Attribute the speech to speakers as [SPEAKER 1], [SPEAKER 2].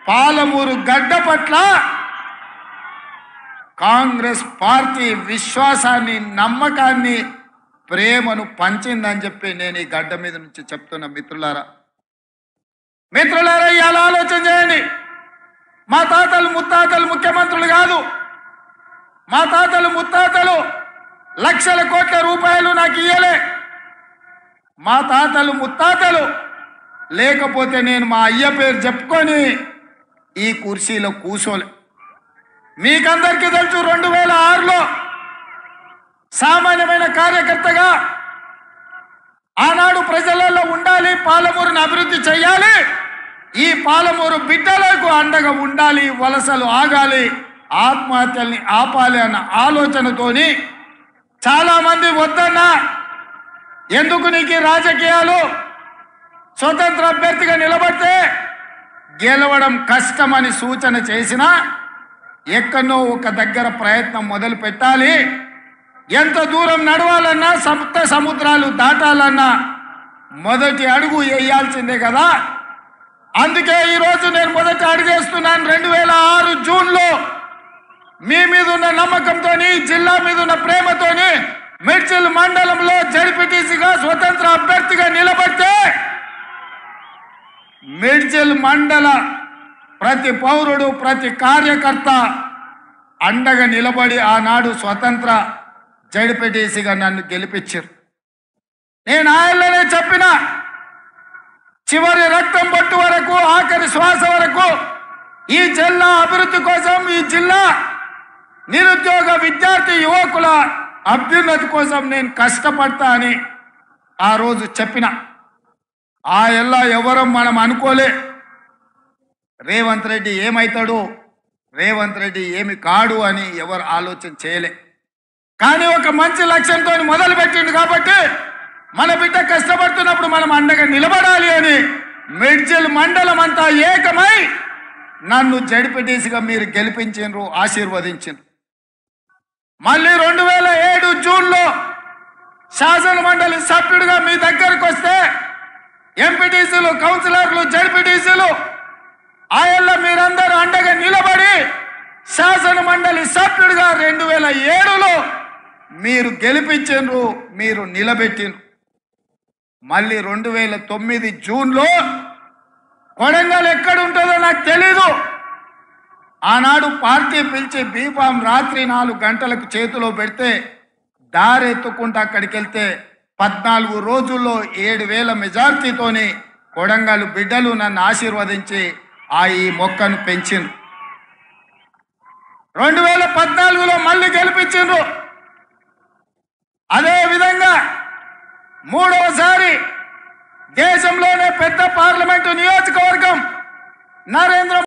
[SPEAKER 1] పాలమూరు గడ్డ పట్ల కాంగ్రెస్ పార్టీ విశ్వాసాన్ని, నమ్మకాన్ని, ప్రేమను పంచిందని చెప్పి నేను ఈ గడ్డ మీద నుంచి చెప్తున్నా. మిత్రులారా, ఇవాళ ఆలోచన చేయండి. మా తాతలు ముత్తాతలు ముఖ్యమంత్రులు కాదు. మా తాతలు ముత్తాతలు లక్షల కోట్ల రూపాయలు నాకు ఇయ్యలే. మా తాతలు ముత్తాతలు లేకపోతే నేను మా అయ్య పేరు చెప్పుకొని ఈ కుర్చీలో కూర్చోలే. మీకందరికీ తెలుసు, 2006లో సామాన్యమైన కార్యకర్తగా ఆనాడు ప్రజలలో ఉండాలి, పాలమూరుని అభివృద్ధి చేయాలి, ఈ పాలమూరు బిడ్డలకు అండగా ఉండాలి, వలసలు ఆగాలి, ఆత్మహత్యల్ని ఆపాలి అన్న ఆలోచనతోని చాలామంది వద్దన్నా, ఎందుకు నీకు రాజకీయాలు, స్వతంత్ర అభ్యర్థిగా నిలబడితే గెలవడం కష్టమని సూచన చేసినా ఎక్కడో ఒక దగ్గర ప్రయత్నం మొదలు పెట్టాలి. ఎంత దూరం నడవాలన్నా, సప్త సముద్రాలు దాటాలన్నా మొదటి అడుగు వేయాల్సిందే కదా. అందుకే ఈరోజు నేను మొదటి అడుగేస్తున్నాను. 2006 జూన్లో మీ మీద ఉన్న నమ్మకంతో, జిల్లా మీద ఉన్న ప్రేమతోని మిడ్జిల్ మండలంలో జడ్పీటీసీగా స్వతంత్ర అభ్యర్థిగా నిలబడితే మిడ్జిల్ మండల ప్రతి పౌరుడు, ప్రతి కార్యకర్త అండగా నిలబడి ఆనాడు స్వతంత్ర జడ్పీటీసీగా నన్ను గెలిపించారు. నేను ఆయననే చెప్పిన, చివరి రక్తం బొట్టు వరకు, ఆఖరి శ్వాస వరకు ఈ జిల్లా అభివృద్ధి కోసం, ఈ జిల్లా నిరుద్యోగ విద్యార్థి యువకుల అభ్యున్నతి కోసం నేను కష్టపడతా అని ఆ రోజు చెప్పిన. ఆ ఎల్లా ఎవరం మనం అనుకోలే. రేవంత్ రెడ్డి ఏమవుతాడు, రేవంత్ రెడ్డి ఏమి కాడు అని ఎవరు ఆలోచన చేయలే. కానీ ఒక మంచి లక్ష్యంతో మొదలు పెట్టిండు కాబట్టి మన బిడ్డ కష్టపడుతున్నప్పుడు మనం అండగా నిలబడాలి అని మిడ్జిల్ మండలం అంతా ఏకమై నన్ను జడ్పీటీసీగా మీరు గెలిపించారు, ఆశీర్వదించారు. మళ్ళీ 2007 జూన్లో శాసన మండలి సభ్యుడిగా మీ దగ్గరకు వస్తే ఎంపీటీసీలు, కౌన్సిలర్లు, జడ్పీటీసీలు ఆయల్లో మీరందరూ అండగా నిలబడి శాసన మండలి సభ్యుడిగా 2007లో మీరు గెలిపించారు, మీరు నిలబెట్టిండ్రు. మళ్ళీ 2009 జూన్లో కొడంగల్ ఎక్కడ ఉంటుందో నాకు తెలీదు. ఆనాడు పార్టీ పిలిచి బీఫామ్ రాత్రి 4 గంటలకు చేతిలో పెడితే దారెత్తుకుంటూ అక్కడికి వెళ్తే 14 రోజుల్లో 7,000 మెజార్టీతోని కొడంగల్ బిడ్డలు నన్ను ఆశీర్వదించి ఈ మొక్కను పెంచిండ్రు. 2014లో మళ్ళీ గెలిపించిండ్రు. అదేవిధంగా మూడవసారి దేశంలోనే పెద్ద పార్లమెంటు నియోజకవర్గం నరేంద్ర